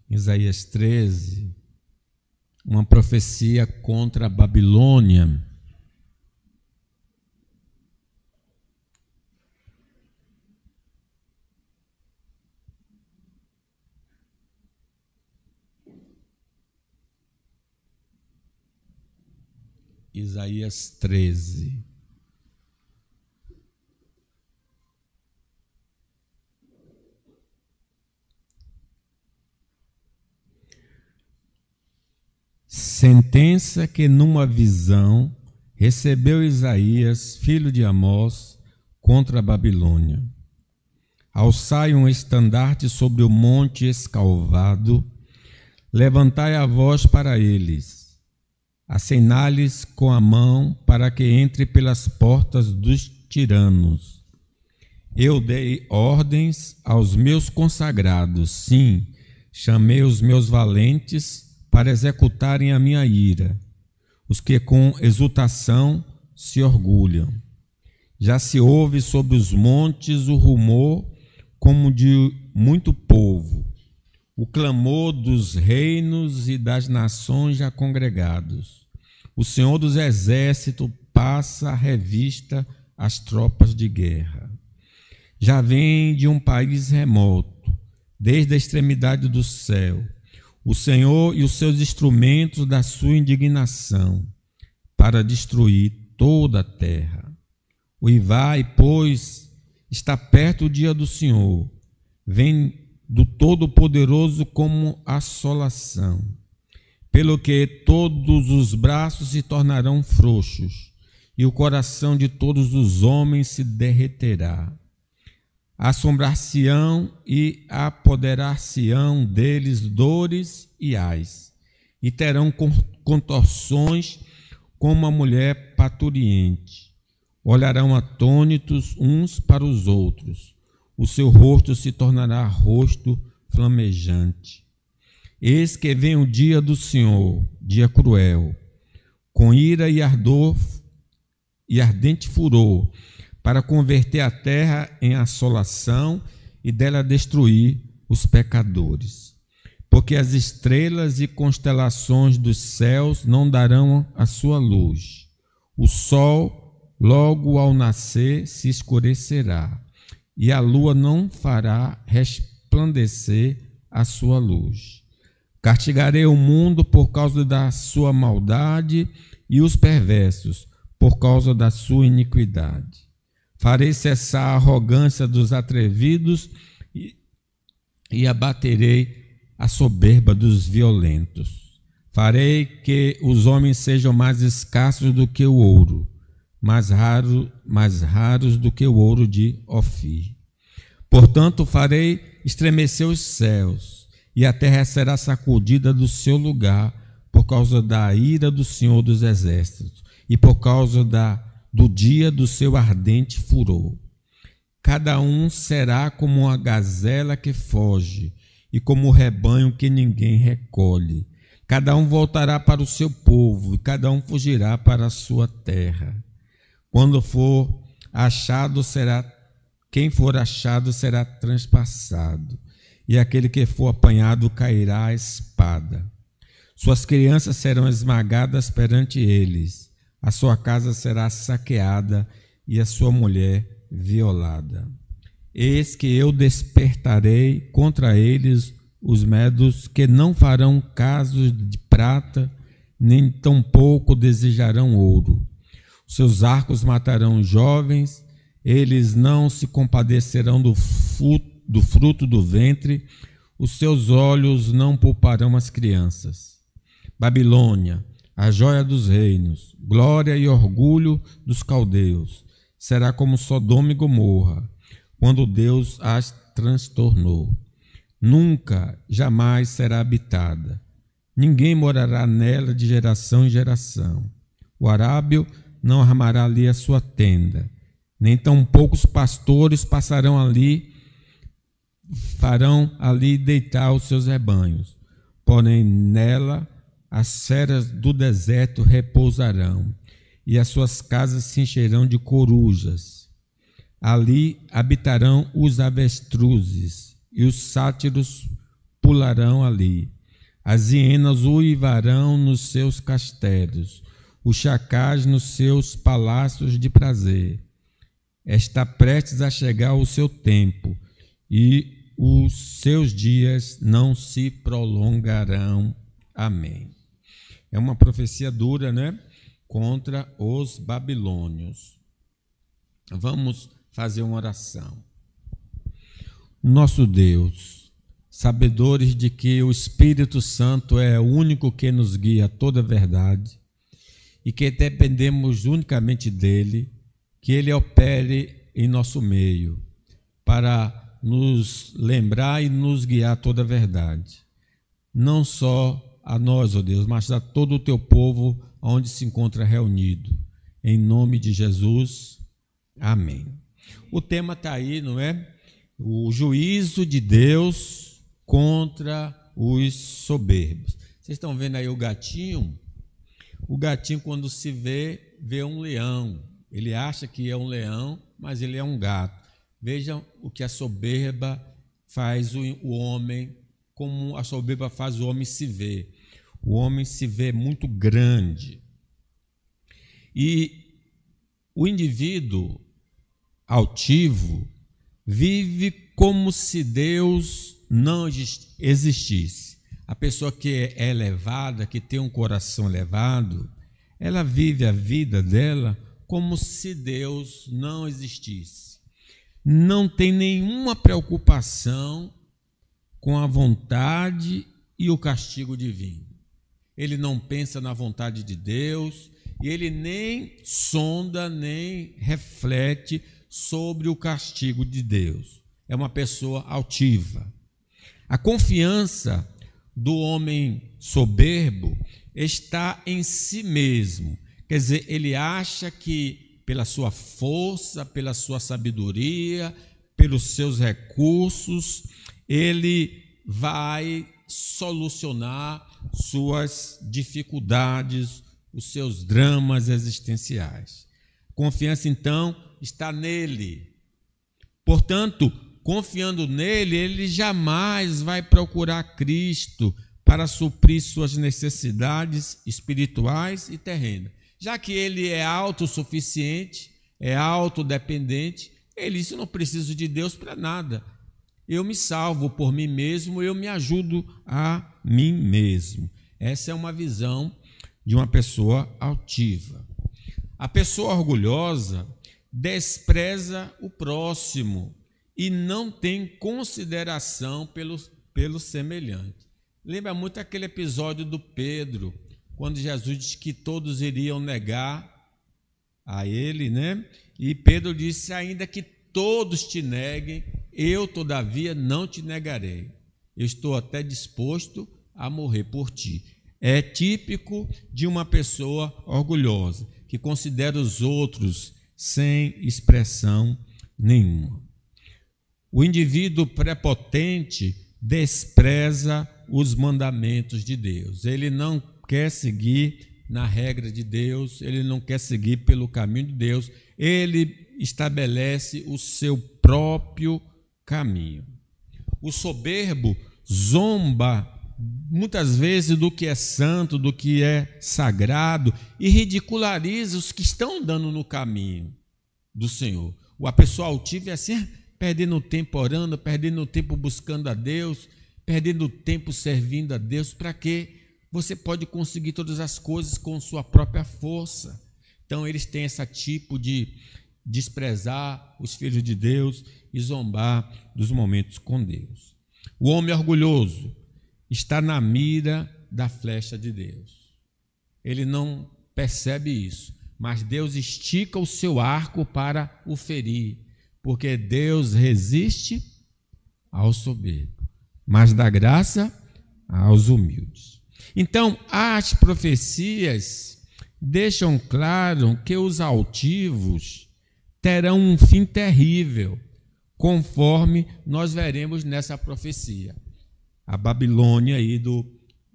Isaías 13, uma profecia contra a Babilônia. Isaías 13. Sentença que numa visão recebeu Isaías, filho de Amós, contra a Babilônia. Alçai um estandarte sobre o monte escalvado, levantai a voz para eles, acenai-lhes com a mão para que entre pelas portas dos tiranos. Eu dei ordens aos meus consagrados, sim, chamei os meus valentes para executarem a minha ira, os que com exultação se orgulham. Já se ouve sobre os montes o rumor como de muito povo, o clamor dos reinos e das nações já congregados. O Senhor dos Exércitos passa a revista às tropas de guerra. Já vem de um país remoto, desde a extremidade do céu, o Senhor e os seus instrumentos da sua indignação, para destruir toda a terra. Uivai, pois, está perto o dia do Senhor, vem do Todo-Poderoso como assolação, pelo que todos os braços se tornarão frouxos, e o coração de todos os homens se derreterá. Assombrar-se-ão e apoderar-se-ão deles dores e ais, e terão contorções como a mulher parturiente. Olharão atônitos uns para os outros, o seu rosto se tornará rosto flamejante. Eis que vem o dia do Senhor, dia cruel, com ira e ardor e ardente furor, para converter a terra em assolação e dela destruir os pecadores. Porque as estrelas e constelações dos céus não darão a sua luz. O sol, logo ao nascer, se escurecerá, e a lua não fará resplandecer a sua luz. Castigarei o mundo por causa da sua maldade e os perversos por causa da sua iniquidade. Farei cessar a arrogância dos atrevidos e abaterei a soberba dos violentos. Farei que os homens sejam mais escassos do que o ouro, mais raros do que o ouro de Ofir. Portanto, farei estremecer os céus, e a terra será sacudida do seu lugar por causa da ira do Senhor dos Exércitos e por causa do dia do seu ardente furor. Cada um será como uma gazela que foge e como o rebanho que ninguém recolhe. Cada um voltará para o seu povo e cada um fugirá para a sua terra. Quando for achado, quem for achado será transpassado, e aquele que for apanhado cairá à espada. Suas crianças serão esmagadas perante eles, a sua casa será saqueada e a sua mulher violada. Eis que eu despertarei contra eles os medos que não farão caso de prata, nem tampouco desejarão ouro. Seus arcos matarão jovens, eles não se compadecerão do fruto do ventre, os seus olhos não pouparão as crianças. Babilônia, a joia dos reinos, glória e orgulho dos caldeus, será como Sodoma e Gomorra, quando Deus as transtornou. Nunca, jamais será habitada. Ninguém morará nela de geração em geração. O arábio não armará ali a sua tenda, nem tampouco os pastores farão ali deitar os seus rebanhos. Porém, nela as feras do deserto repousarão, e as suas casas se encherão de corujas. Ali habitarão os avestruzes e os sátiros pularão ali. As hienas uivarão nos seus castelos, os chacais nos seus palácios de prazer. Está prestes a chegar o seu tempo, e os seus dias não se prolongarão. Amém. É uma profecia dura, né? Contra os babilônios. Vamos fazer uma oração. Nosso Deus, sabedores de que o Espírito Santo é o único que nos guia a toda a verdade e que dependemos unicamente dele, que ele opere em nosso meio para nos lembrar e nos guiar a toda a verdade. Não só a nós, ó Deus, mas a todo o teu povo onde se encontra reunido. Em nome de Jesus, amém. O tema está aí, não é? O juízo de Deus contra os soberbos. Vocês estão vendo aí o gatinho? O gatinho, quando se vê um leão. Ele acha que é um leão, mas ele é um gato. Vejam o que a soberba faz o homem, como a soberba faz o homem se ver. O homem se vê muito grande. E o indivíduo altivo vive como se Deus não existisse. A pessoa que é elevada, que tem um coração elevado, ela vive a vida dela como se Deus não existisse. Não tem nenhuma preocupação com a vontade e o castigo divino. Ele não pensa na vontade de Deus e ele nem sonda, nem reflete sobre o castigo de Deus. É uma pessoa altiva. A confiança do homem soberbo está em si mesmo. Quer dizer, ele acha que pela sua força, pela sua sabedoria, pelos seus recursos, ele vai solucionar suas dificuldades, os seus dramas existenciais. Confiança, então, está nele. Portanto, confiando nele, ele jamais vai procurar Cristo para suprir suas necessidades espirituais e terrenas. Já que ele é autossuficiente, é autodependente, ele disse: eu não preciso de Deus para nada. Eu me salvo por mim mesmo, eu me ajudo a mim mesmo. Essa é uma visão de uma pessoa altiva. A pessoa orgulhosa despreza o próximo e não tem consideração pelo semelhante. Lembra muito aquele episódio do Pedro, quando Jesus disse que todos iriam negar a ele, né? E Pedro disse: ainda que todos te neguem, eu, todavia, não te negarei. Eu estou até disposto a morrer por ti. É típico de uma pessoa orgulhosa, que considera os outros sem expressão nenhuma. O indivíduo prepotente despreza os mandamentos de Deus. Ele não quer seguir na regra de Deus, ele não quer seguir pelo caminho de Deus, ele estabelece o seu próprio caminho. O soberbo zomba muitas vezes do que é santo, do que é sagrado, e ridiculariza os que estão andando no caminho do Senhor. A pessoa altiva é assim, perdendo tempo orando, perdendo tempo buscando a Deus, perdendo tempo servindo a Deus. Para quê? Você pode conseguir todas as coisas com sua própria força. Então eles têm esse tipo de desprezar os filhos de Deus e zombar dos momentos com Deus. O homem orgulhoso está na mira da flecha de Deus. Ele não percebe isso, mas Deus estica o seu arco para o ferir, porque Deus resiste ao soberbo, mas dá graça aos humildes. Então, as profecias deixam claro que os altivos terão um fim terrível, conforme nós veremos nessa profecia, a Babilônia aí do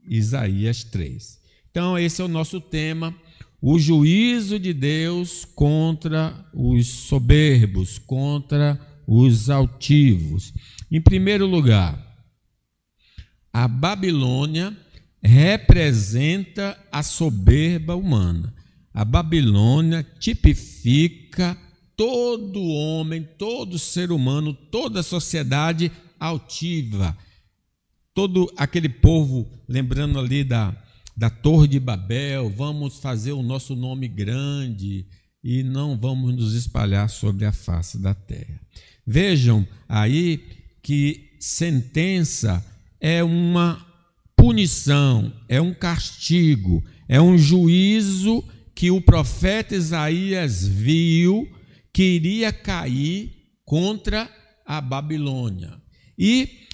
Isaías 3. Então, esse é o nosso tema, o juízo de Deus contra os soberbos, contra os altivos. Em primeiro lugar, A Babilônia representa a soberba humana. A Babilônia tipifica todo homem, todo ser humano, toda a sociedade altiva. Todo aquele povo, lembrando ali da Torre de Babel, vamos fazer o nosso nome grande e não vamos nos espalhar sobre a face da terra. Vejam aí que sentença é uma punição, é um castigo, é um juízo que o profeta Isaías viu que iria cair contra a Babilônia. E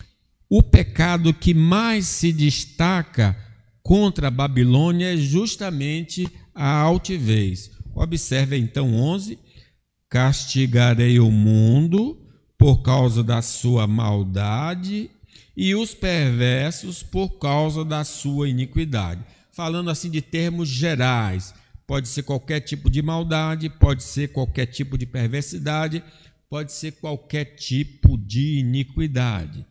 o pecado que mais se destaca contra a Babilônia é justamente a altivez. Observe então 11: castigarei o mundo por causa da sua maldade e os perversos por causa da sua iniquidade. Falando assim de termos gerais, pode ser qualquer tipo de maldade, pode ser qualquer tipo de perversidade, pode ser qualquer tipo de iniquidade.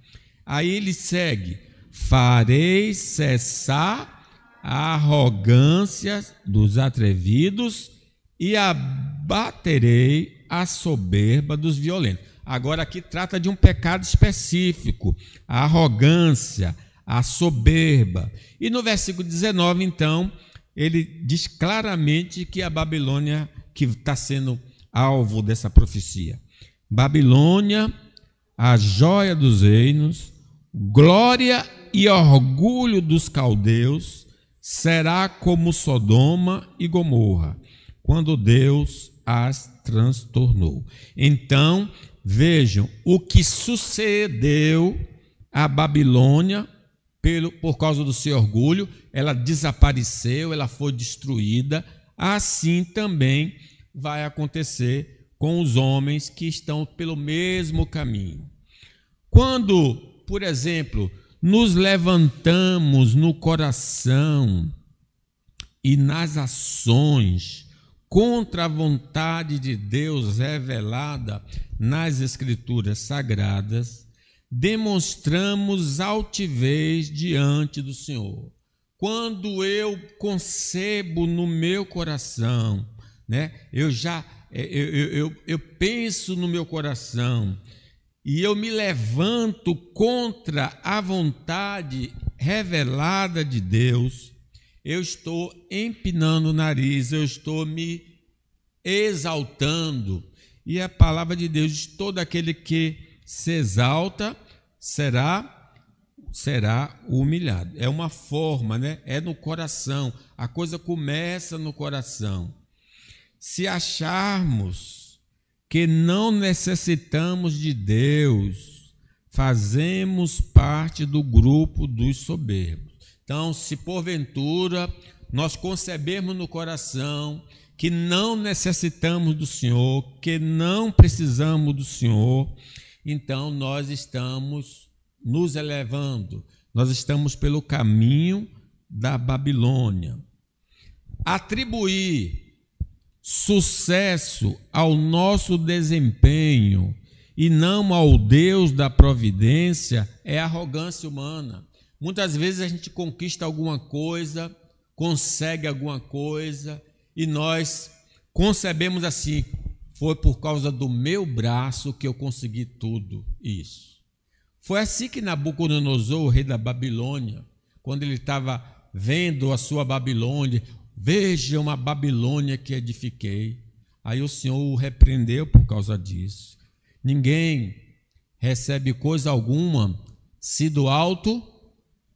Aí ele segue: farei cessar a arrogância dos atrevidos e abaterei a soberba dos violentos. Agora aqui trata de um pecado específico, a arrogância, a soberba. E no versículo 19, então, ele diz claramente que a Babilônia, que está sendo alvo dessa profecia. Babilônia, a joia dos reinos, glória e orgulho dos caldeus, será como Sodoma e Gomorra, quando Deus as transtornou. Então, vejam o que sucedeu à Babilônia por causa do seu orgulho. Ela desapareceu, ela foi destruída. Assim também vai acontecer com os homens que estão pelo mesmo caminho. Quando, por exemplo, nos levantamos no coração e nas ações contra a vontade de Deus revelada nas Escrituras Sagradas, demonstramos altivez diante do Senhor. Quando eu concebo no meu coração, né, eu penso no meu coração e eu me levanto contra a vontade revelada de Deus, eu estou empinando o nariz, eu estou me exaltando. E a palavra de Deus diz: todo aquele que se exalta será humilhado. É uma forma, né? É no coração. A coisa começa no coração. Se acharmos que não necessitamos de Deus, fazemos parte do grupo dos soberbos. Então, se porventura nós concebermos no coração que não necessitamos do Senhor, que não precisamos do Senhor, então nós estamos nos elevando, nós estamos pelo caminho da Babilônia. Atribuir sucesso ao nosso desempenho e não ao Deus da providência é arrogância humana. Muitas vezes a gente conquista alguma coisa, consegue alguma coisa e nós concebemos assim: foi por causa do meu braço que eu consegui tudo isso. Foi assim que Nabucodonosor, o rei da Babilônia, quando ele estava vendo a sua Babilônia, vejam a Babilônia que edifiquei. Aí o Senhor o repreendeu por causa disso. Ninguém recebe coisa alguma se do alto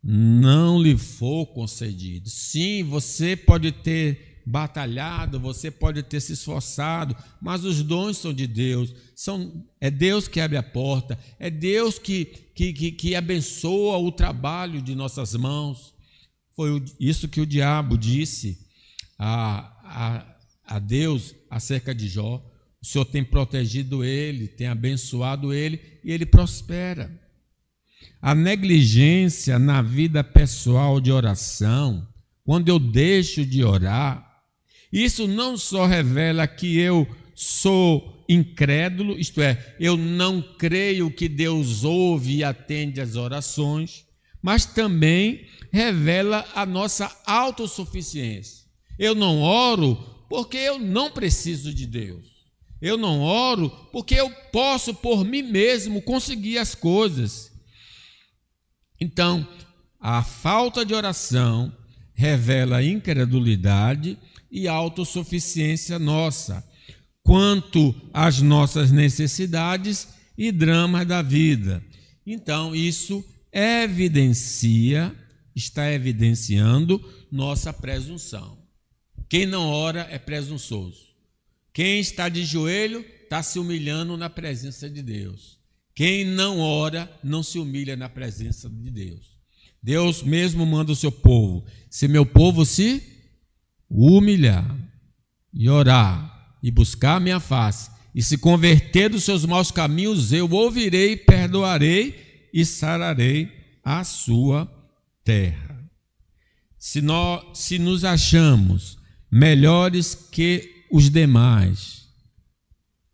não lhe for concedido. Sim, você pode ter batalhado, você pode ter se esforçado, mas os dons são de Deus. É Deus que abre a porta, é Deus que abençoa o trabalho de nossas mãos. Foi isso que o diabo disse a Deus acerca de Jó. O Senhor tem protegido ele, tem abençoado ele e ele prospera. A negligência na vida pessoal de oração, quando eu deixo de orar, isso não só revela que eu sou incrédulo, isto é, eu não creio que Deus ouve e atende as orações, mas também revela a nossa autossuficiência. Eu não oro porque eu não preciso de Deus. Eu não oro porque eu posso por mim mesmo conseguir as coisas. Então, a falta de oração revela incredulidade e autossuficiência nossa quanto às nossas necessidades e dramas da vida. Então, isso está evidenciando nossa presunção. Quem não ora é presunçoso. Quem está de joelho está se humilhando na presença de Deus. Quem não ora não se humilha na presença de Deus. Deus mesmo manda o seu povo: se meu povo se humilhar e orar e buscar a minha face e se converter dos seus maus caminhos, eu ouvirei, perdoarei e sararei a sua terra. Se nos achamos melhores que os demais,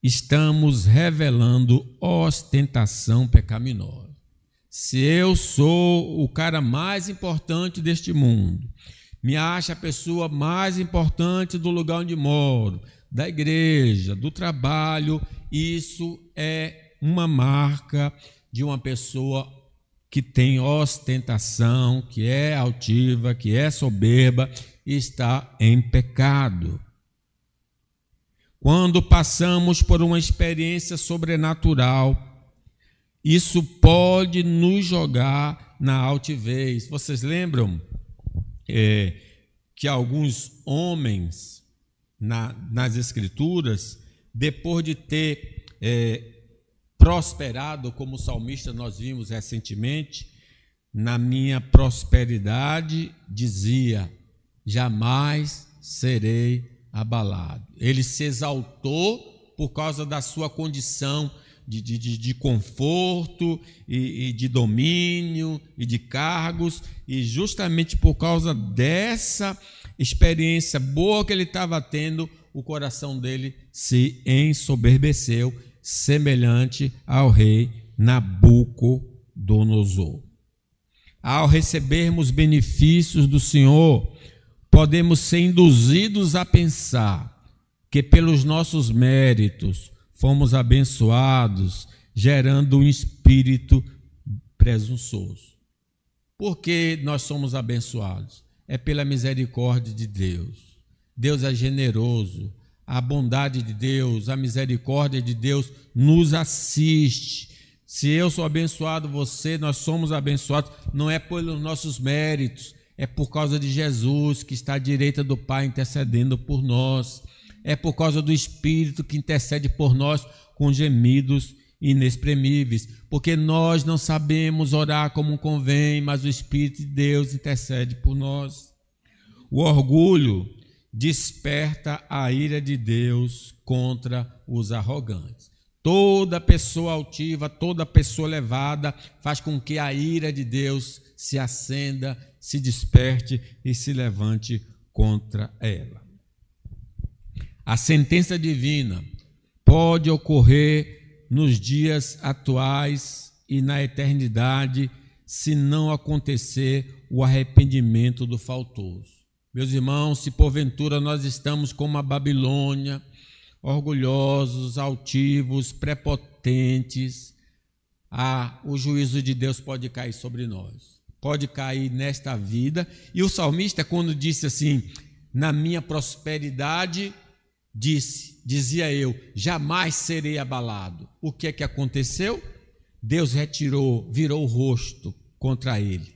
estamos revelando ostentação pecaminosa. Se eu sou o cara mais importante deste mundo, me acho a pessoa mais importante do lugar onde moro, da igreja, do trabalho, isso é uma marca de uma pessoa que tem ostentação, que é altiva, que é soberba e está em pecado. Quando passamos por uma experiência sobrenatural, isso pode nos jogar na altivez. Vocês lembram que alguns homens nas Escrituras, depois de ter prosperado, como o salmista nós vimos recentemente, na minha prosperidade, dizia, jamais serei abalado. Ele se exaltou por causa da sua condição de conforto e de domínio e de cargos, e justamente por causa dessa experiência boa que ele estava tendo, o coração dele se ensoberbeceu, semelhante ao rei Nabucodonosor. Ao recebermos benefícios do Senhor, podemos ser induzidos a pensar que pelos nossos méritos fomos abençoados, gerando um espírito presunçoso. Por que nós somos abençoados? É pela misericórdia de Deus. Deus é generoso, a bondade de Deus, a misericórdia de Deus nos assiste. Se eu sou abençoado, nós somos abençoados, não é pelos nossos méritos, é por causa de Jesus que está à direita do Pai intercedendo por nós. É por causa do Espírito que intercede por nós com gemidos inexprimíveis, porque nós não sabemos orar como convém, mas o Espírito de Deus intercede por nós. O orgulho desperta a ira de Deus contra os arrogantes. Toda pessoa altiva, toda pessoa elevada faz com que a ira de Deus se acenda, se desperte e se levante contra ela. A sentença divina pode ocorrer nos dias atuais e na eternidade, se não acontecer o arrependimento do faltoso. Meus irmãos, se porventura nós estamos como a Babilônia, orgulhosos, altivos, prepotentes, o juízo de Deus pode cair sobre nós. Pode cair nesta vida. E o salmista, quando disse assim, na minha prosperidade, dizia eu, jamais serei abalado. O que é que aconteceu? Deus virou o rosto contra ele.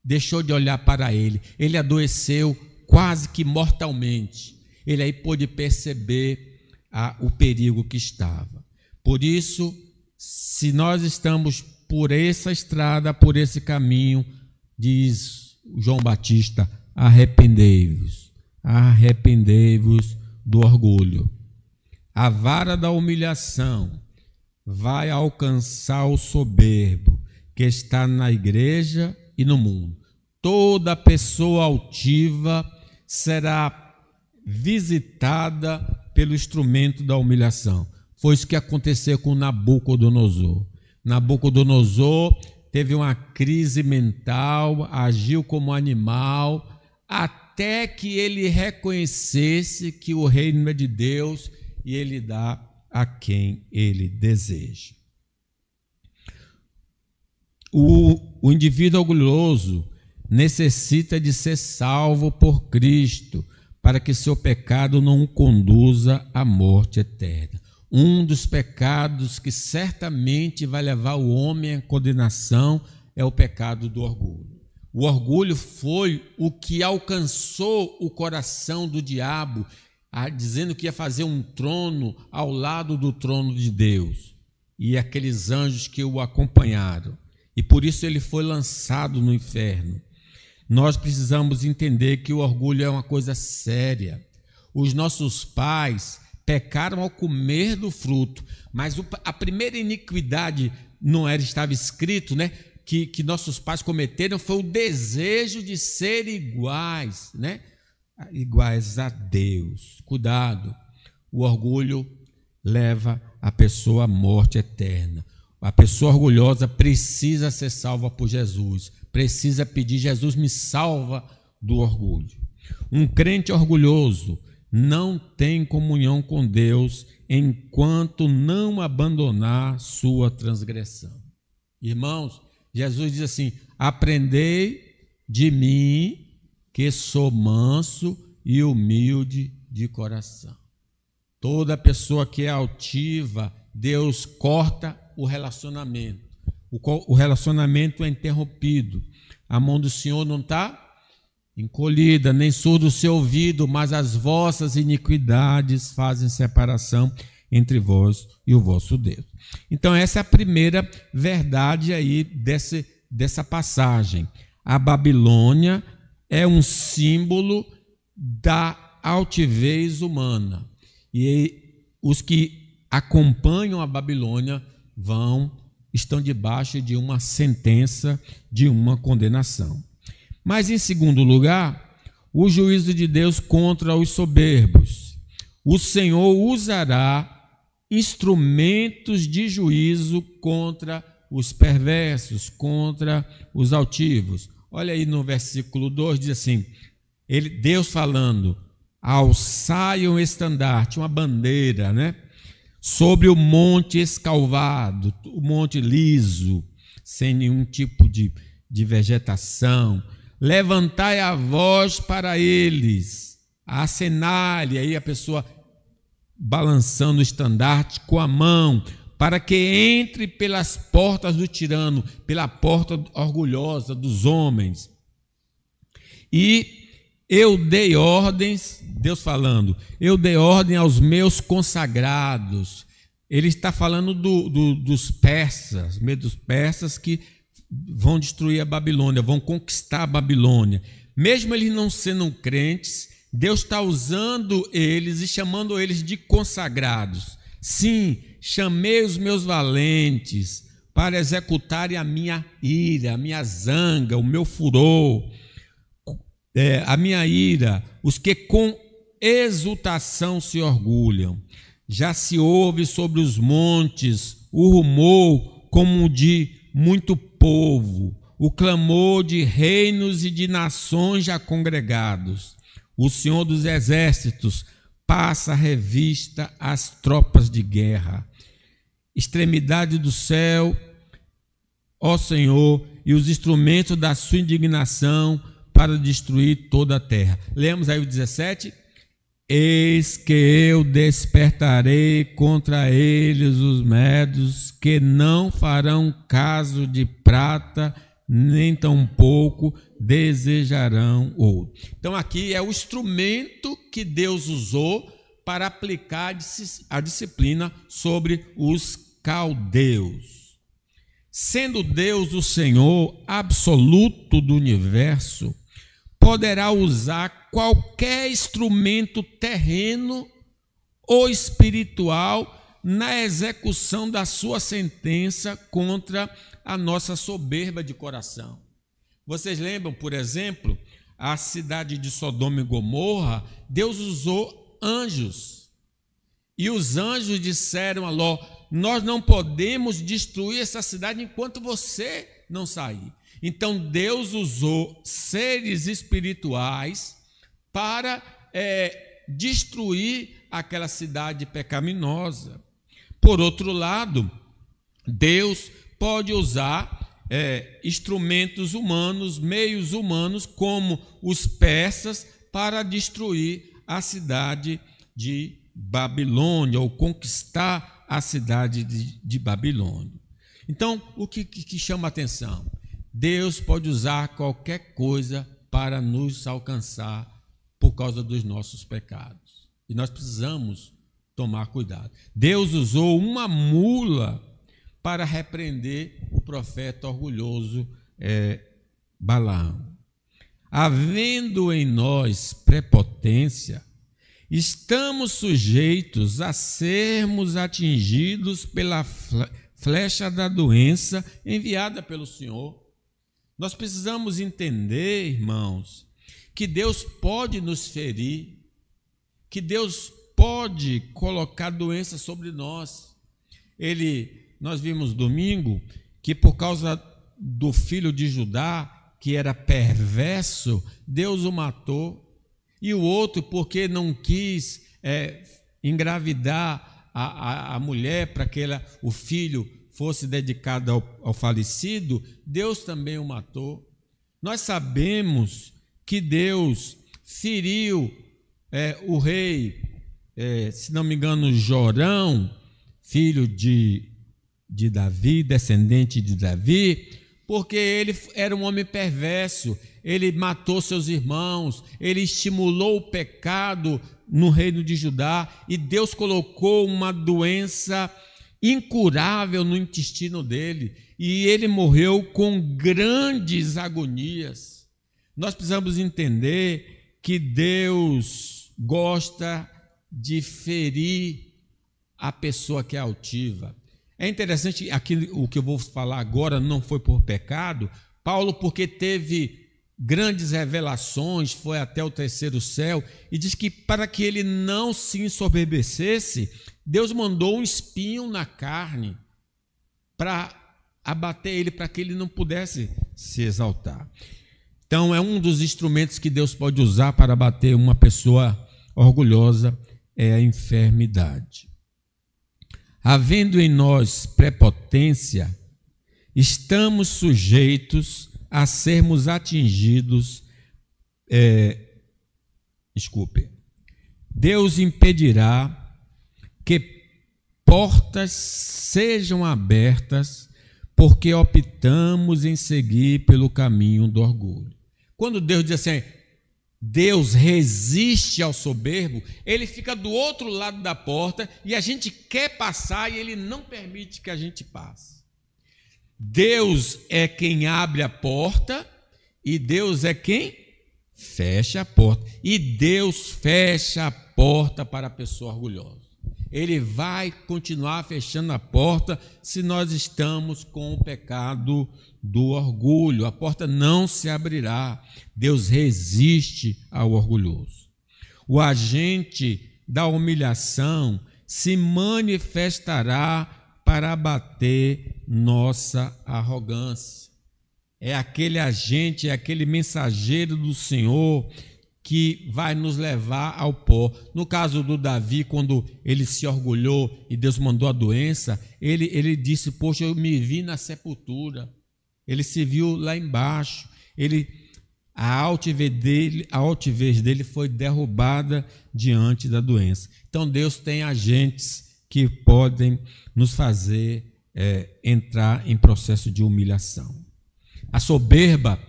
Deixou de olhar para ele. Ele adoeceu quase que mortalmente. Ele aí pôde perceber o perigo que estava. Por isso, se nós estamos por essa estrada, por esse caminho, diz João Batista, arrependei-vos do orgulho. A vara da humilhação vai alcançar o soberbo que está na igreja e no mundo. Toda pessoa altiva será visitada pelo instrumento da humilhação. Foi isso que aconteceu com Nabucodonosor. Nabucodonosor teve uma crise mental, agiu como animal, até que ele reconhecesse que o reino é de Deus e ele dá a quem ele deseja. O indivíduo orgulhoso necessita de ser salvo por Cristo para que seu pecado não o conduza à morte eterna. Um dos pecados que certamente vai levar o homem à condenação é o pecado do orgulho. O orgulho foi o que alcançou o coração do diabo, dizendo que ia fazer um trono ao lado do trono de Deus, e aqueles anjos que o acompanharam. E por isso ele foi lançado no inferno. Nós precisamos entender que o orgulho é uma coisa séria. Os nossos pais pecaram ao comer do fruto, mas a primeira iniquidade estava escrito, né? Que nossos pais cometeram foi o desejo de ser iguais, né? Iguais a Deus. Cuidado, o orgulho leva a pessoa à morte eterna. A pessoa orgulhosa precisa ser salva por Jesus, precisa pedir: Jesus, me salva do orgulho. Um crente orgulhoso não tem comunhão com Deus enquanto não abandonar sua transgressão. Irmãos, Jesus diz assim: aprendei de mim, que sou manso e humilde de coração. Toda pessoa que é altiva, Deus corta o relacionamento. O relacionamento é interrompido. A mão do Senhor não está encolhida, nem surdo o seu ouvido, mas as vossas iniquidades fazem separação entre vós e o vosso Deus. Então essa é a primeira verdade aí dessa passagem. A Babilônia é um símbolo da altivez humana. E os que acompanham a Babilônia estão debaixo de uma sentença, de uma condenação. Mas, em segundo lugar, o juízo de Deus contra os soberbos. O Senhor usará instrumentos de juízo contra os perversos, contra os altivos. Olha aí no versículo 2, diz assim, Deus falando: alçai um estandarte, uma bandeira, né? Sobre o monte escalvado, o monte liso, sem nenhum tipo de vegetação. Levantai a voz para eles, acenai, aí a pessoa balançando o estandarte com a mão, para que entre pelas portas do tirano, pela porta orgulhosa dos homens. E eu dei ordens, Deus falando, eu dei ordem aos meus consagrados. Ele está falando dos persas, medos persas que vão destruir a Babilônia, vão conquistar a Babilônia. Mesmo eles não sendo crentes, Deus está usando eles e chamando eles de consagrados. Sim, chamei os meus valentes para executarem a minha ira, a minha zanga, o meu furor, a minha ira, os que com exultação se orgulham. Já se ouve sobre os montes o rumor como de muito povo, o clamor de reinos e de nações já congregados. O Senhor dos exércitos passa a revista às tropas de guerra. Extremidade do céu, ó Senhor, e os instrumentos da sua indignação para destruir toda a terra. Lemos aí o 17. Eis que eu despertarei contra eles os medos, que não farão caso de prata, nem tampouco desejarão ouro. Então aqui é o instrumento que Deus usou para aplicar a disciplina sobre os caldeus. Sendo Deus o Senhor absoluto do universo, poderá usar qualquer instrumento terreno ou espiritual na execução da sua sentença contra a nossa soberba de coração. Vocês lembram, por exemplo, a cidade de Sodoma e Gomorra? Deus usou anjos. E os anjos disseram a Ló: nós não podemos destruir essa cidade enquanto você não sair. Então Deus usou seres espirituais para destruir aquela cidade pecaminosa. Por outro lado, Deus pode usar instrumentos humanos, meios humanos, como os persas, para destruir a cidade de Babilônia, ou conquistar a cidade de Babilônia. Então, o que chama a atenção? Deus pode usar qualquer coisa para nos alcançar por causa dos nossos pecados. E nós precisamos tomar cuidado. Deus usou uma mula para repreender o profeta orgulhoso Balaão. Havendo em nós prepotência, estamos sujeitos a sermos atingidos pela flecha da doença enviada pelo Senhor. Nós precisamos entender, irmãos, que Deus pode nos ferir, que Deus pode colocar doença sobre nós. Nós vimos domingo que por causa do filho de Judá, que era perverso, Deus o matou. E o outro, porque não quis engravidar a mulher para que o filho fosse dedicado ao falecido, Deus também o matou. Nós sabemos que Deus feriu o rei, se não me engano, Jorão, filho de Davi, descendente de Davi, porque ele era um homem perverso, ele matou seus irmãos, ele estimulou o pecado no reino de Judá, e Deus colocou uma doença incurável no intestino dele, e ele morreu com grandes agonias. Nós precisamos entender que Deus gosta de ferir a pessoa que é altiva. É interessante, aqui o que eu vou falar agora não foi por pecado. Paulo, porque teve grandes revelações, foi até o terceiro céu, e diz que para que ele não se ensoberbecesse, Deus mandou um espinho na carne para abater ele, para que ele não pudesse se exaltar. Então, é um dos instrumentos que Deus pode usar para abater uma pessoa orgulhosa, é a enfermidade. Havendo em nós prepotência, estamos sujeitos a sermos atingidos. Deus impedirá que portas sejam abertas, porque optamos em seguir pelo caminho do orgulho. Quando Deus diz assim, Deus resiste ao soberbo, ele fica do outro lado da porta e a gente quer passar e ele não permite que a gente passe. Deus é quem abre a porta e Deus é quem fecha a porta. E Deus fecha a porta para a pessoa orgulhosa. Ele vai continuar fechando a porta se nós estamos com o pecado do orgulho. A porta não se abrirá. Deus resiste ao orgulhoso. O agente da humilhação se manifestará para abater nossa arrogância. É aquele agente, é aquele mensageiro do Senhor que vai nos levar ao pó. No caso do Davi, quando ele se orgulhou e Deus mandou a doença, ele disse, poxa, eu me vi na sepultura. Ele se viu lá embaixo. A altivez dele foi derrubada diante da doença. Então Deus tem agentes que podem nos fazer entrar em processo de humilhação. A soberba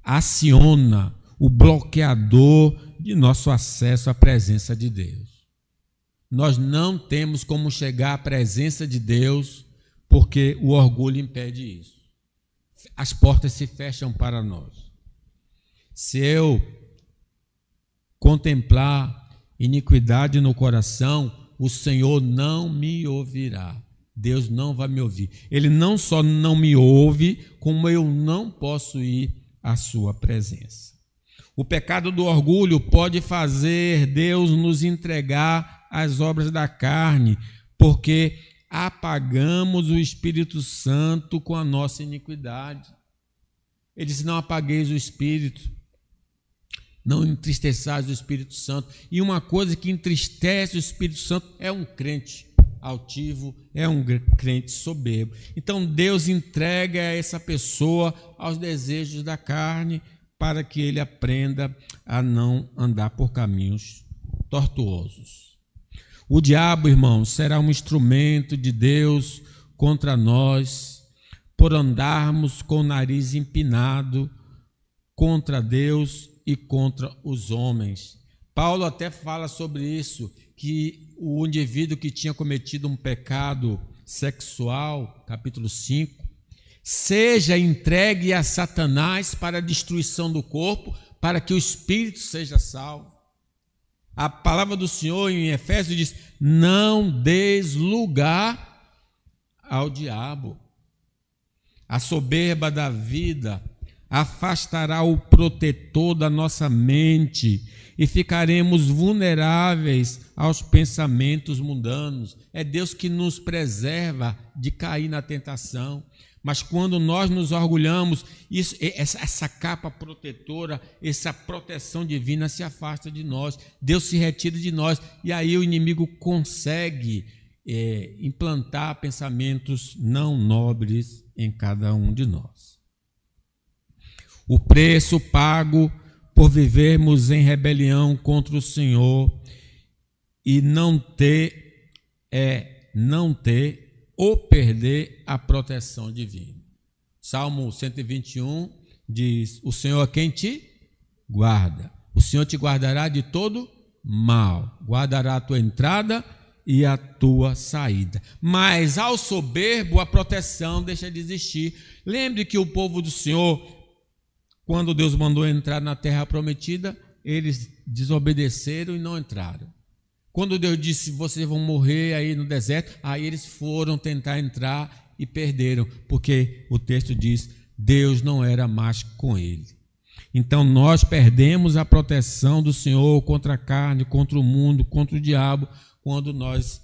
aciona o bloqueador de nosso acesso à presença de Deus. Nós não temos como chegar à presença de Deus porque o orgulho impede isso. As portas se fecham para nós. Se eu contemplar iniquidade no coração, o Senhor não me ouvirá. Deus não vai me ouvir. Ele não só não me ouve, como eu não posso ir à sua presença. O pecado do orgulho pode fazer Deus nos entregar às obras da carne, porque apagamos o Espírito Santo com a nossa iniquidade. Ele disse: não apagueis o Espírito, não entristeçais o Espírito Santo. E uma coisa que entristece o Espírito Santo é um crente altivo, é um crente soberbo. Então Deus entrega essa pessoa aos desejos da carne para que ele aprenda a não andar por caminhos tortuosos. O diabo, irmãos, será um instrumento de Deus contra nós por andarmos com o nariz empinado contra Deus e contra os homens. Paulo até fala sobre isso, que o indivíduo que tinha cometido um pecado sexual, capítulo 5, seja entregue a Satanás para a destruição do corpo, para que o espírito seja salvo. A palavra do Senhor em Efésios diz: não deis lugar ao diabo. A soberba da vida afastará o protetor da nossa mente e ficaremos vulneráveis aos pensamentos mundanos. É Deus que nos preserva de cair na tentação. Mas quando nós nos orgulhamos, essa capa protetora, essa proteção divina se afasta de nós. Deus se retira de nós e aí o inimigo consegue implantar pensamentos não nobres em cada um de nós. O preço pago por vivermos em rebelião contra o Senhor e não ter ou perder a proteção divina. Salmo 121 diz: o Senhor é quem te guarda. O Senhor te guardará de todo mal, guardará a tua entrada e a tua saída. Mas ao soberbo a proteção deixa de existir. Lembre que o povo do Senhor, quando Deus mandou entrar na terra prometida, eles desobedeceram e não entraram. Quando Deus disse: vocês vão morrer aí no deserto, aí eles foram tentar entrar e perderam, porque o texto diz: Deus não era mais com ele. Então nós perdemos a proteção do Senhor contra a carne, contra o mundo, contra o diabo, quando nós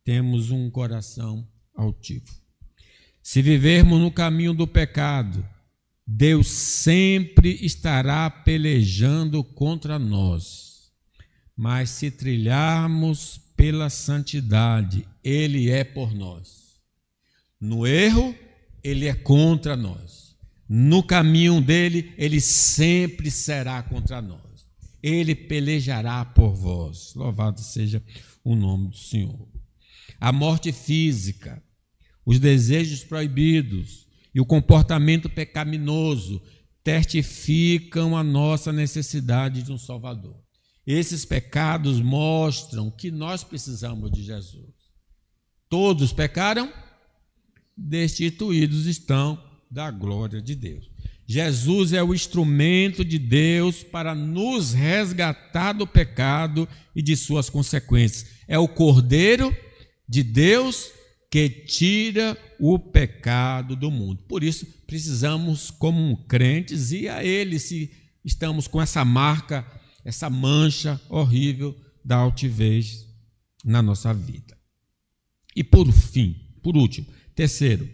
temos um coração altivo. Se vivermos no caminho do pecado, Deus sempre estará pelejando contra nós. Mas se trilharmos pela santidade, Ele é por nós. No erro, Ele é contra nós. No caminho dele, Ele sempre será contra nós. Ele pelejará por vós. Louvado seja o nome do Senhor. A morte física, os desejos proibidos e o comportamento pecaminoso testificam a nossa necessidade de um Salvador. Esses pecados mostram que nós precisamos de Jesus. Todos pecaram, destituídos estão da glória de Deus. Jesus é o instrumento de Deus para nos resgatar do pecado e de suas consequências. É o Cordeiro de Deus que tira o pecado do mundo. Por isso, precisamos, como crentes, ir a Ele se estamos com essa marca, essa mancha horrível da altivez na nossa vida. E por último, terceiro,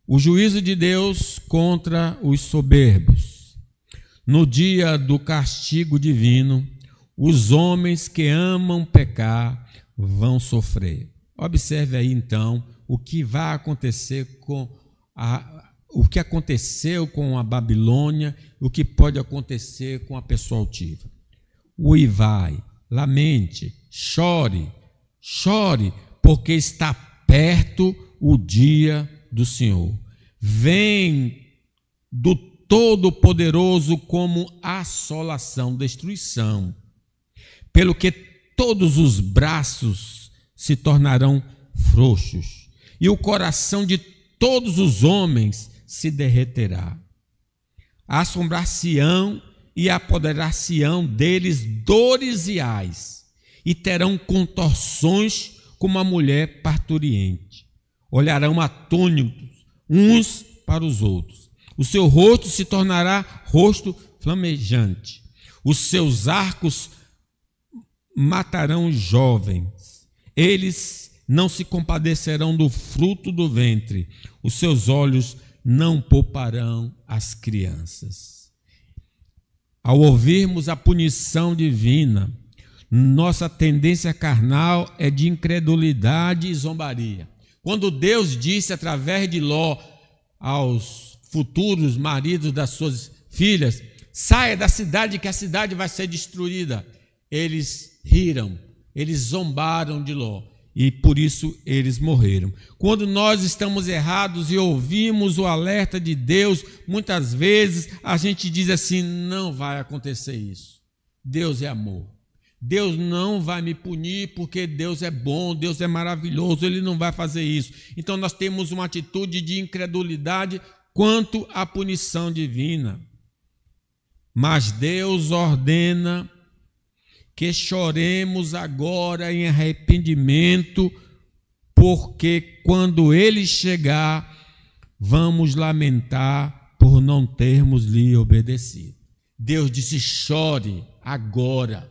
o juízo de Deus contra os soberbos. No dia do castigo divino, os homens que amam pecar vão sofrer. Observe aí então o que vai acontecer o que aconteceu com a Babilônia, o que pode acontecer com a pessoa altiva. Uivai, lamente, chore, porque está perto o dia do Senhor. Vem do Todo-Poderoso como assolação, destruição, pelo que todos os braços se tornarão frouxos e o coração de todos os homens se derreterá. Assombrar-se-ão e apoderar-se-ão deles dores e ais, e terão contorções como a mulher parturiente. Olharão atônitos uns para os outros. O seu rosto se tornará rosto flamejante. Os seus arcos matarão os jovens. Eles não se compadecerão do fruto do ventre. Os seus olhos não pouparão as crianças. Ao ouvirmos a punição divina, nossa tendência carnal é de incredulidade e zombaria. Quando Deus disse através de Ló aos futuros maridos das suas filhas: saia da cidade, que a cidade vai ser destruída, eles riram, eles zombaram de Ló, e por isso eles morreram. Quando nós estamos errados e ouvimos o alerta de Deus, muitas vezes a gente diz assim: não vai acontecer isso. Deus é amor. Deus não vai me punir porque Deus é bom, Deus é maravilhoso, Ele não vai fazer isso. Então nós temos uma atitude de incredulidade quanto à punição divina. Mas Deus ordena que choremos agora em arrependimento, porque quando Ele chegar, vamos lamentar por não termos lhe obedecido. Deus disse: chore agora.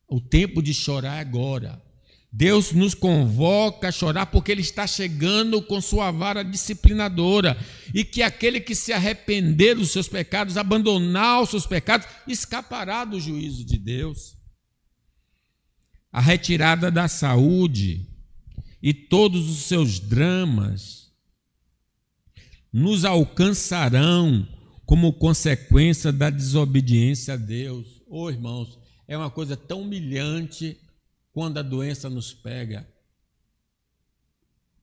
O tempo de chorar é agora. Deus nos convoca a chorar porque Ele está chegando com sua vara disciplinadora, e que aquele que se arrepender dos seus pecados, abandonar os seus pecados, escapará do juízo de Deus. A retirada da saúde e todos os seus dramas nos alcançarão como consequência da desobediência a Deus. Oh, irmãos, é uma coisa tão humilhante quando a doença nos pega.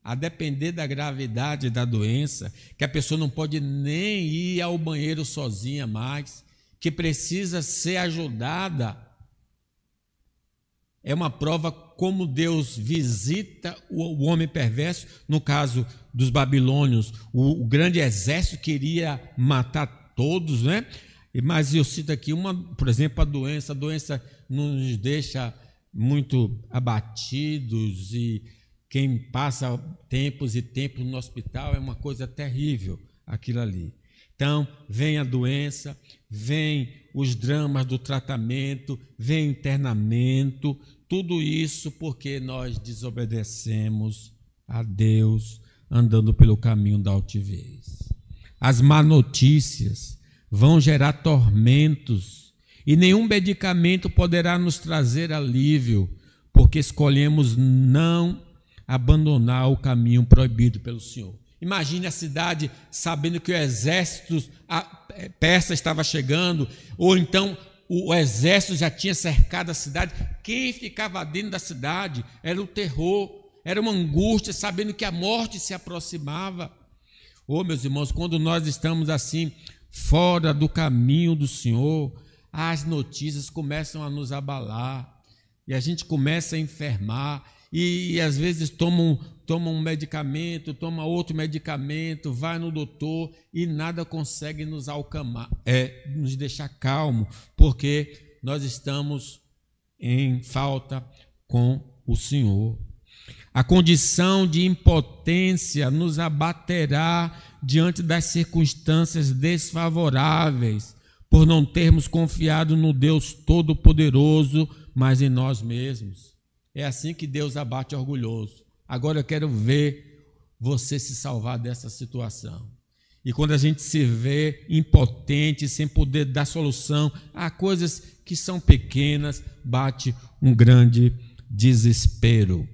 A depender da gravidade da doença, que a pessoa não pode nem ir ao banheiro sozinha mais, que precisa ser ajudada. É uma prova como Deus visita o homem perverso. No caso dos babilônios, o grande exército queria matar todos, né? Mas eu cito aqui por exemplo, a doença nos deixa muito abatidos, e quem passa tempos e tempos no hospital é uma coisa terrível aquilo ali. Então, vem a doença, vem os dramas do tratamento, vem o internamento, tudo isso porque nós desobedecemos a Deus, andando pelo caminho da altivez. As má notícias vão gerar tormentos, e nenhum medicamento poderá nos trazer alívio, porque escolhemos não abandonar o caminho proibido pelo Senhor. Imagine a cidade sabendo que o exército persa estava chegando, ou então o exército já tinha cercado a cidade. Quem ficava dentro da cidade era o terror, era uma angústia, sabendo que a morte se aproximava. Oh, meus irmãos, quando nós estamos assim, fora do caminho do Senhor, as notícias começam a nos abalar, e a gente começa a enfermar, e às vezes toma um medicamento, toma outro medicamento, vai no doutor, e nada consegue nos acalmar, nos deixar calmo, porque nós estamos em falta com o Senhor. A condição de impotência nos abaterá diante das circunstâncias desfavoráveis, por não termos confiado no Deus Todo-Poderoso, mas em nós mesmos. É assim que Deus abate orgulhoso. Agora eu quero ver você se salvar dessa situação. E quando a gente se vê impotente, sem poder dar solução a coisas que são pequenas, bate um grande desespero.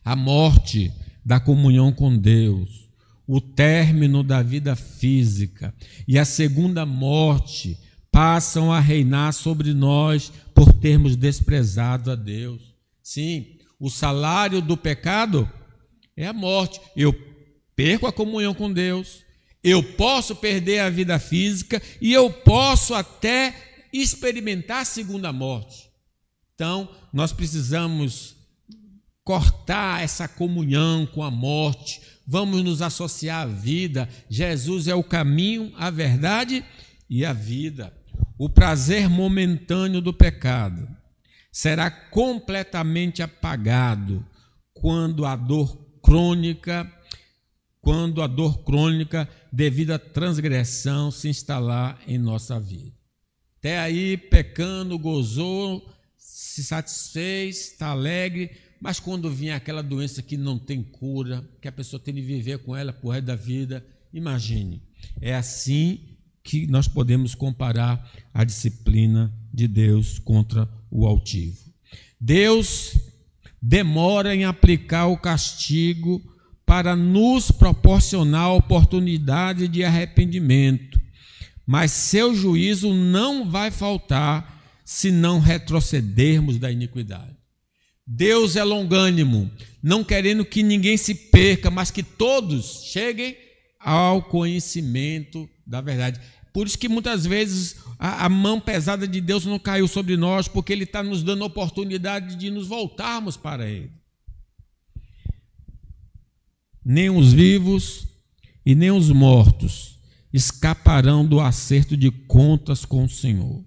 A morte da comunhão com Deus, o término da vida física e a segunda morte passam a reinar sobre nós por termos desprezado a Deus. Sim, o salário do pecado é a morte. Eu perco a comunhão com Deus, eu posso perder a vida física e eu posso até experimentar a segunda morte. Então, nós precisamos cortar essa comunhão com a morte, vamos nos associar à vida. Jesus é o caminho, a verdade e a vida. O prazer momentâneo do pecado será completamente apagado quando a dor crônica devido à transgressão se instalar em nossa vida. Até aí, pecando, gozou, se satisfez, está alegre, Mas quando vier aquela doença que não tem cura, que a pessoa tem de viver com ela por resto da vida, imagine, é assim que nós podemos comparar a disciplina de Deus contra o altivo. Deus demora em aplicar o castigo para nos proporcionar a oportunidade de arrependimento, mas seu juízo não vai faltar se não retrocedermos da iniquidade. Deus é longânimo, não querendo que ninguém se perca, mas que todos cheguem ao conhecimento da verdade. Por isso que muitas vezes a mão pesada de Deus não caiu sobre nós, porque Ele está nos dando a oportunidade de nos voltarmos para Ele. Nem os vivos e nem os mortos escaparão do acerto de contas com o Senhor.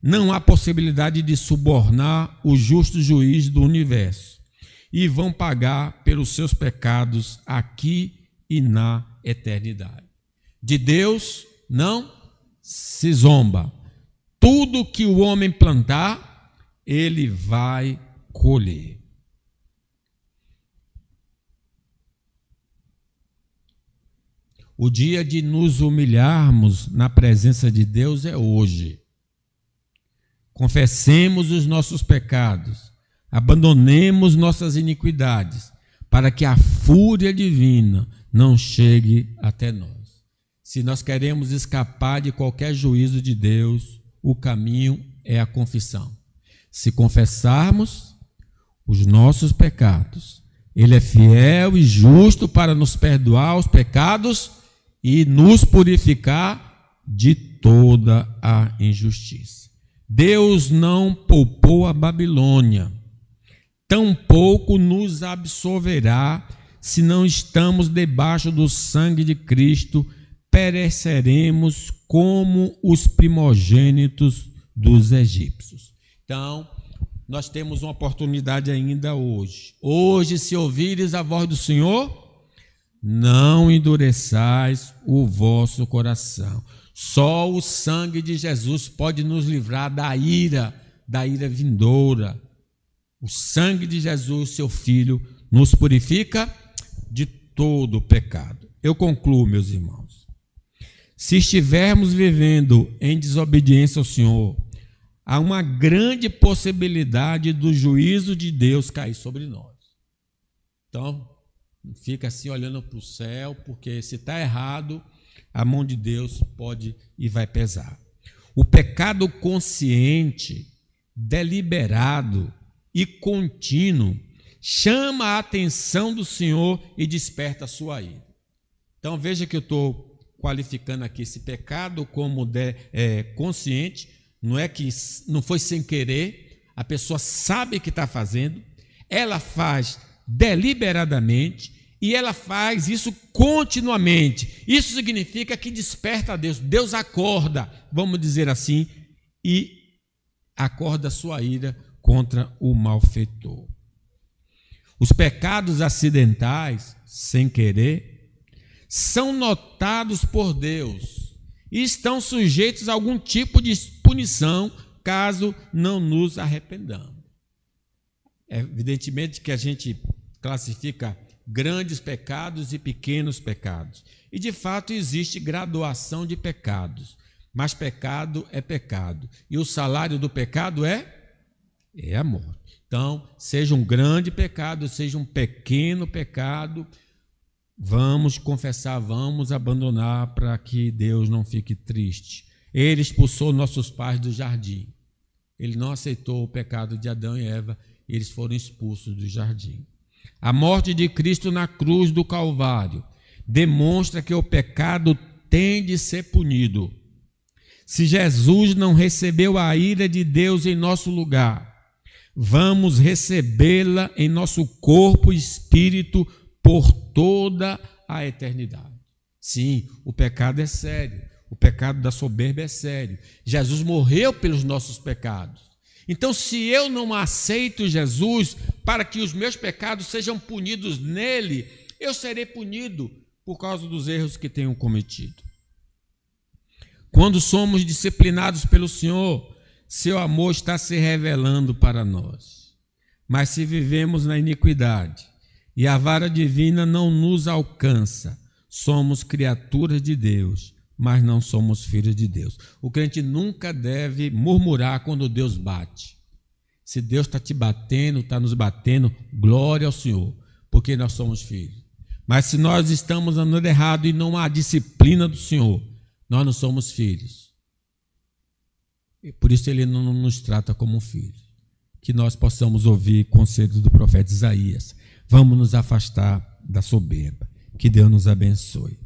Não há possibilidade de subornar o justo juiz do universo, e vão pagar pelos seus pecados aqui e na eternidade. De Deus não se zomba. Tudo que o homem plantar, ele vai colher. O dia de nos humilharmos na presença de Deus é hoje. Confessemos os nossos pecados, abandonemos nossas iniquidades, para que a fúria divina não chegue até nós. Se nós queremos escapar de qualquer juízo de Deus, o caminho é a confissão. Se confessarmos os nossos pecados, Ele é fiel e justo para nos perdoar os pecados e nos purificar de toda a injustiça. Deus não poupou a Babilônia, tampouco nos absolverá. Se não estamos debaixo do sangue de Cristo, pereceremos como os primogênitos dos egípcios. Então, nós temos uma oportunidade ainda hoje. Hoje, se ouvires a voz do Senhor, não endureçais o vosso coração. Só o sangue de Jesus pode nos livrar da ira vindoura. O sangue de Jesus, seu Filho, nos purifica de todo o pecado. Eu concluo, meus irmãos. Se estivermos vivendo em desobediência ao Senhor, há uma grande possibilidade do juízo de Deus cair sobre nós. Então, fica assim olhando para o céu, porque se está errado, a mão de Deus pode e vai pesar. O pecado consciente, deliberado e contínuo chama a atenção do Senhor e desperta a sua ira. Então veja que eu estou qualificando aqui esse pecado como consciente, não é que não foi sem querer, a pessoa sabe que está fazendo, ela faz deliberadamente, e ela faz isso continuamente. Isso significa que desperta a Deus. Deus acorda, vamos dizer assim, e acorda a sua ira contra o malfeitor. Os pecados acidentais, sem querer, são notados por Deus e estão sujeitos a algum tipo de punição caso não nos arrependamos. Evidentemente que a gente classifica grandes pecados e pequenos pecados. E, de fato, existe graduação de pecados. Mas pecado é pecado. E o salário do pecado é a morte. Então, seja um grande pecado, seja um pequeno pecado, vamos confessar, vamos abandonar para que Deus não fique triste. Ele expulsou nossos pais do jardim. Ele não aceitou o pecado de Adão e Eva, eles foram expulsos do jardim. A morte de Cristo na cruz do Calvário demonstra que o pecado tem de ser punido. Se Jesus não recebeu a ira de Deus em nosso lugar, vamos recebê-la em nosso corpo e espírito por toda a eternidade. Sim, o pecado é sério. O pecado da soberba é sério. Jesus morreu pelos nossos pecados. Então, se eu não aceito Jesus para que os meus pecados sejam punidos nele, eu serei punido por causa dos erros que tenho cometido. Quando somos disciplinados pelo Senhor, seu amor está se revelando para nós. Mas se vivemos na iniquidade e a vara divina não nos alcança, somos criaturas de Deus, mas não somos filhos de Deus. O crente nunca deve murmurar quando Deus bate. Se Deus está te batendo, está nos batendo, glória ao Senhor, porque nós somos filhos. Mas se nós estamos andando errado e não há disciplina do Senhor, nós não somos filhos. E por isso Ele não nos trata como filhos. Que nós possamos ouvir conselhos do profeta Isaías. Vamos nos afastar da soberba. Que Deus nos abençoe.